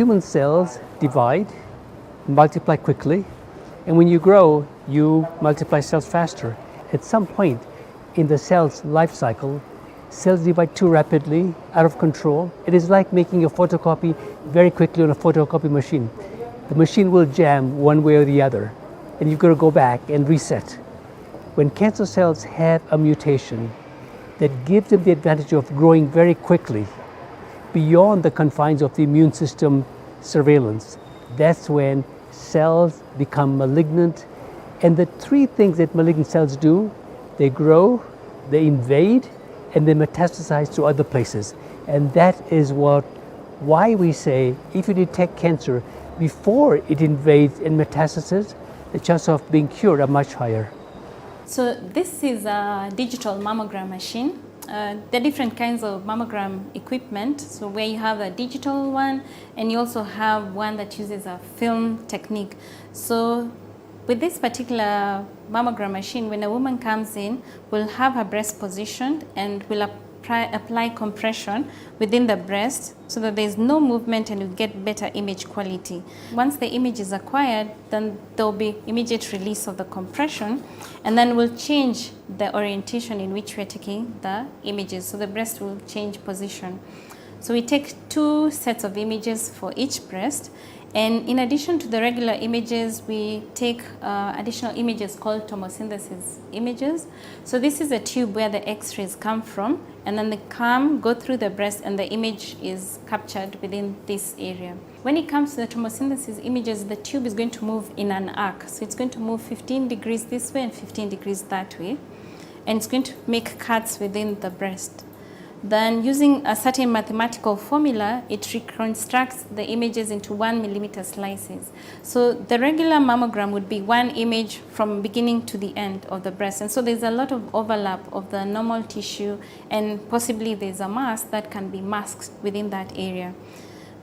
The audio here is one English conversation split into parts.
human cells divide, multiply quickly, and when you grow, you multiply cells faster. At some point in the cell's life cycle, cells divide too rapidly, out of control. It is like making a photocopy very quickly on a photocopy machine. The machine will jam one way or the other, and you've got to go back and reset. When cancer cells have a mutation that gives them the advantage of growing very quickly, beyond the confines of the immune system surveillance, that's when cells become malignant. And the three things that malignant cells do: they grow, they invade, and they metastasize to other places. And that is why we say if you detect cancer before it invades and metastasizes, the chances of being cured are much higher. So this is a digital mammogram machine. There are different kinds of mammogram equipment. So where you have a digital one, and you also have one that uses a film technique. So with this particular mammogram machine, when a woman comes in, we'll have her breast positioned and we'll apply compression within the breast so that there's no movement and you get better image quality. Once the image is acquired, then there'll be immediate release of the compression, and then we'll change the orientation in which we're taking the images. So the breast will change position. So we take 2 sets of images for each breast. And in addition to the regular images, we take additional images called tomosynthesis images. So this is a tube where the X-rays come from, and then they go through the breast, and the image is captured within this area. When it comes to the tomosynthesis images, the tube is going to move in an arc. So it's going to move 15 degrees this way and 15 degrees that way. And it's going to make cuts within the breast. Then using a certain mathematical formula, it reconstructs the images into 1 millimeter slices. So the regular mammogram would be one image from beginning to the end of the breast. And so there's a lot of overlap of the normal tissue, and possibly there's a mass that can be masked within that area.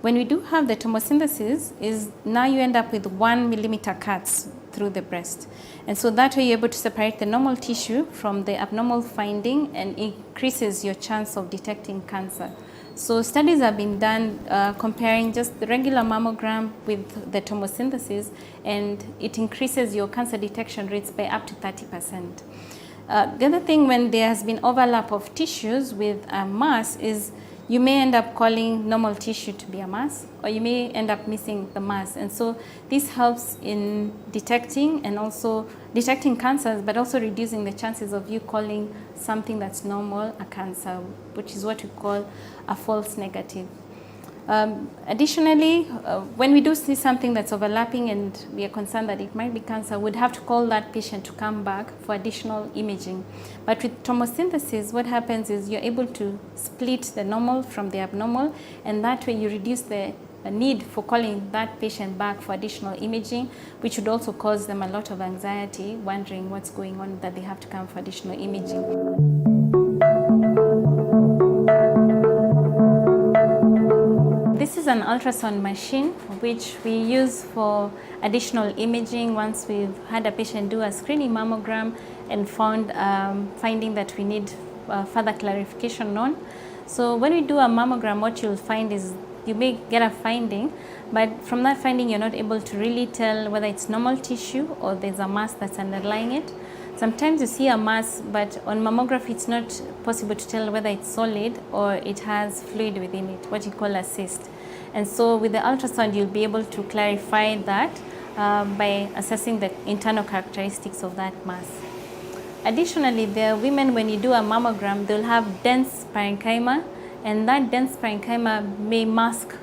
When we do have the tomosynthesis, now you end up with 1 millimeter cuts through the breast. And so that way you're able to separate the normal tissue from the abnormal finding and increases your chance of detecting cancer. So studies have been done comparing just the regular mammogram with the tomosynthesis, and it increases your cancer detection rates by up to 30%. The other thing, when there has been overlap of tissues with a mass, is you may end up calling normal tissue to be a mass, or you may end up missing the mass. And so this helps in detecting and also detecting cancers, but also reducing the chances of you calling something that's normal a cancer, which is what we call a false negative. Additionally, when we do see something that's overlapping and we are concerned that it might be cancer, we'd have to call that patient to come back for additional imaging. But with tomosynthesis, what happens is you're able to split the normal from the abnormal, and that way you reduce the need for calling that patient back for additional imaging, which would also cause them a lot of anxiety, wondering what's going on, that they have to come for additional imaging. This is an ultrasound machine which we use for additional imaging once we've had a patient do a screening mammogram and finding that we need further clarification on. So when we do a mammogram, what you'll find is you may get a finding, but from that finding you're not able to really tell whether it's normal tissue or there's a mass that's underlying it. Sometimes you see a mass, but on mammography it's not possible to tell whether it's solid or it has fluid within it, what you call a cyst. And so with the ultrasound you'll be able to clarify that by assessing the internal characteristics of that mass. Additionally, there are women, when you do a mammogram, they'll have dense parenchyma, and that dense parenchyma may mask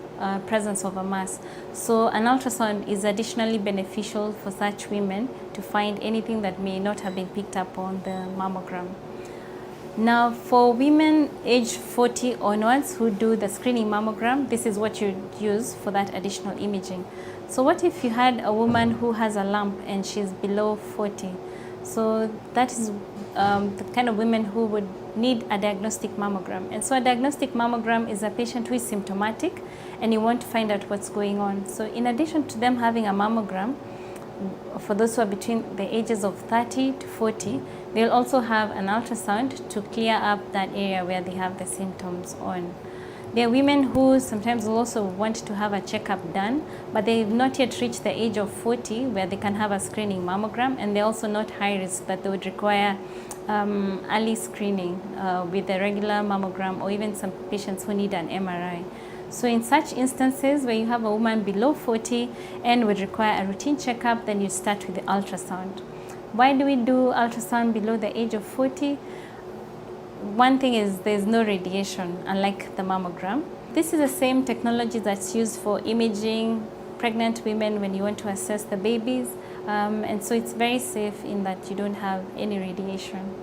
presence of a mass. So an ultrasound is additionally beneficial for such women to find anything that may not have been picked up on the mammogram. Now, for women aged 40 onwards who do the screening mammogram, this is what you use for that additional imaging. So what if you had a woman who has a lump and she's below 40? So that is the kind of women who would need a diagnostic mammogram. And so a diagnostic mammogram is a patient who is symptomatic and you want to find out what's going on. So in addition to them having a mammogram, for those who are between the ages of 30 to 40, they'll also have an ultrasound to clear up that area where they have the symptoms on. There are women who sometimes also want to have a checkup done, but they've not yet reached the age of 40 where they can have a screening mammogram, and they're also not high risk that they would require early screening with a regular mammogram, or even some patients who need an MRI. So in such instances where you have a woman below 40 and would require a routine checkup, then you start with the ultrasound. Why do we do ultrasound below the age of 40? One thing is there's no radiation, unlike the mammogram. This is the same technology that's used for imaging pregnant women when you want to assess the babies. And so it's very safe in that you don't have any radiation.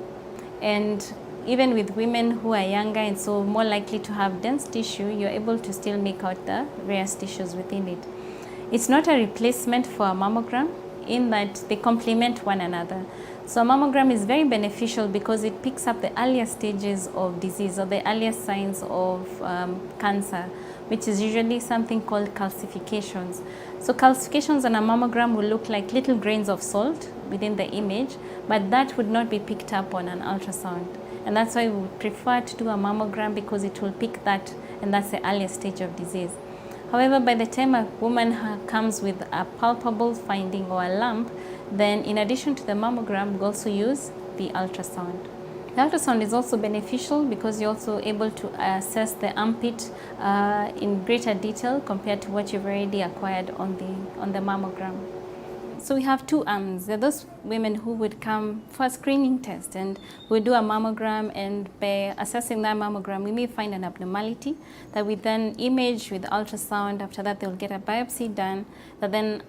And even with women who are younger and so more likely to have dense tissue, you're able to still make out the rare tissues within it. It's not a replacement for a mammogram in that they complement one another. So a mammogram is very beneficial because it picks up the earlier stages of disease or the earlier signs of cancer, which is usually something called calcifications. So calcifications on a mammogram will look like little grains of salt within the image, but that would not be picked up on an ultrasound. And that's why we would prefer to do a mammogram, because it will pick that, and that's the earliest stage of disease. However, by the time a woman comes with a palpable finding or a lump, then in addition to the mammogram, we also use the ultrasound. The ultrasound is also beneficial because you're also able to assess the armpit in greater detail compared to what you've already acquired on the mammogram. So we have two arms. There are those women who would come for a screening test and we do a mammogram, and by assessing that mammogram, we may find an abnormality that we then image with ultrasound. After that, they'll get a biopsy done that then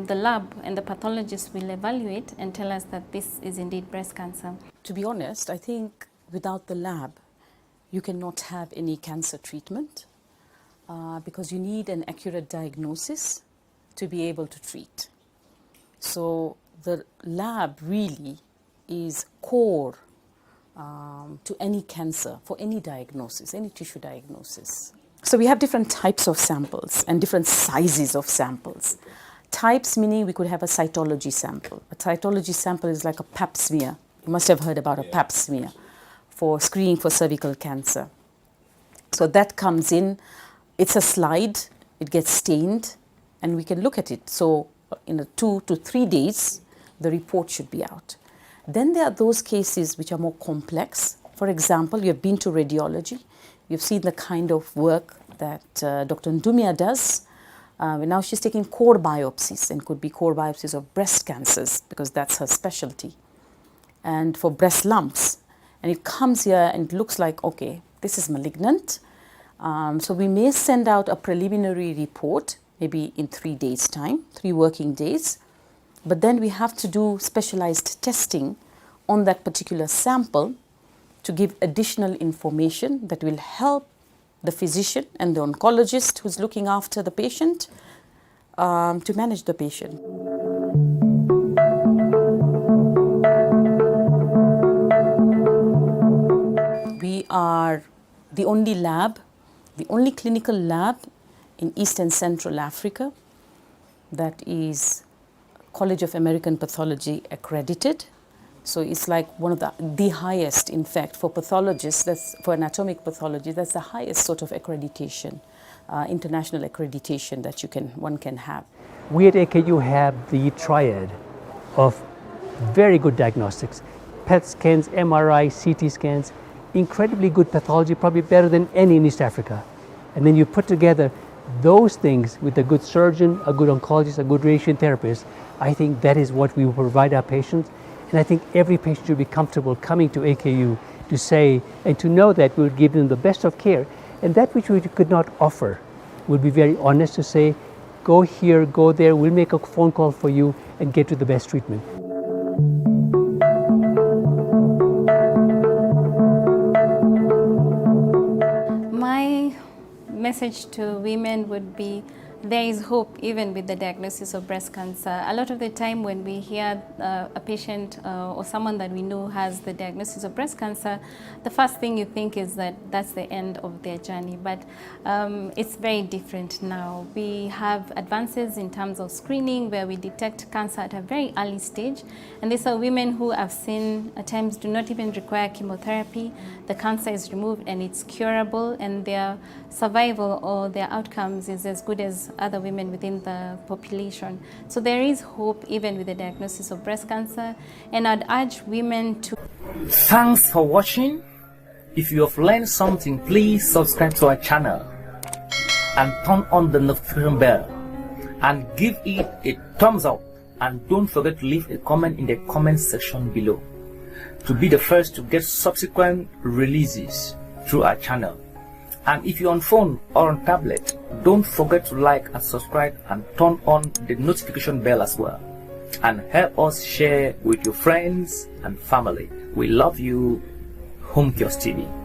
the lab and the pathologist will evaluate and tell us that this is indeed breast cancer. To be honest, I think without the lab, you cannot have any cancer treatment because you need an accurate diagnosis to be able to treat. So the lab really is core to any cancer, for any diagnosis, any tissue diagnosis. So we have different types of samples and different sizes of samples. Types meaning we could have a cytology sample. A cytology sample is like a pap smear. You must have heard about a pap smear for screening for cervical cancer. So that comes in, it's a slide, it gets stained, and we can look at it. So in 2 to 3 days, the report should be out. Then there are those cases which are more complex. For example, you have been to radiology. You've seen the kind of work that Dr. Ndumia does. Now she's taking core biopsies, and could be core biopsies of breast cancers because that's her specialty. And for breast lumps. And it comes here and it looks like, okay, this is malignant. So we may send out a preliminary report maybe in 3 days' time, 3 working days. But then we have to do specialized testing on that particular sample to give additional information that will help the physician and the oncologist who's looking after the patient to manage the patient. We are the only lab, the only clinical lab in East and Central Africa that is College of American Pathology accredited. So it's like one of the highest, in fact, for pathologists, that's for anatomic pathology, that's the highest sort of accreditation, international accreditation that one can have. We at AKU have the triad of very good diagnostics, PET scans, MRI, CT scans, incredibly good pathology, probably better than any in East Africa. And then you put together those things with a good surgeon, a good oncologist, a good radiation therapist. I think that is what we will provide our patients. And I think every patient should be comfortable coming to AKU to say and to know that we'll give them the best of care. And that which we could not offer, we'll be very honest to say, go here, go there, we'll make a phone call for you and get you the best treatment. My message to women would be, there is hope even with the diagnosis of breast cancer. A lot of the time when we hear a patient or someone that we know has the diagnosis of breast cancer, the first thing you think is that that's the end of their journey. But it's very different now. We have advances in terms of screening where we detect cancer at a very early stage. And these are women who I've seen at times do not even require chemotherapy. The cancer is removed and it's curable, and their survival or their outcomes is as good as other women within the population. So there is hope even with the diagnosis of breast cancer, and I'd urge women to... Thanks for watching. If you have learned something, please subscribe to our channel and turn on the notification bell and give it a thumbs up, and don't forget to leave a comment in the comment section below to be the first to get subsequent releases through our channel. And if you're on phone or on tablet, don't forget to like and subscribe and turn on the notification bell as well, and help us share with your friends and family. We love you. Home Kiosk TV.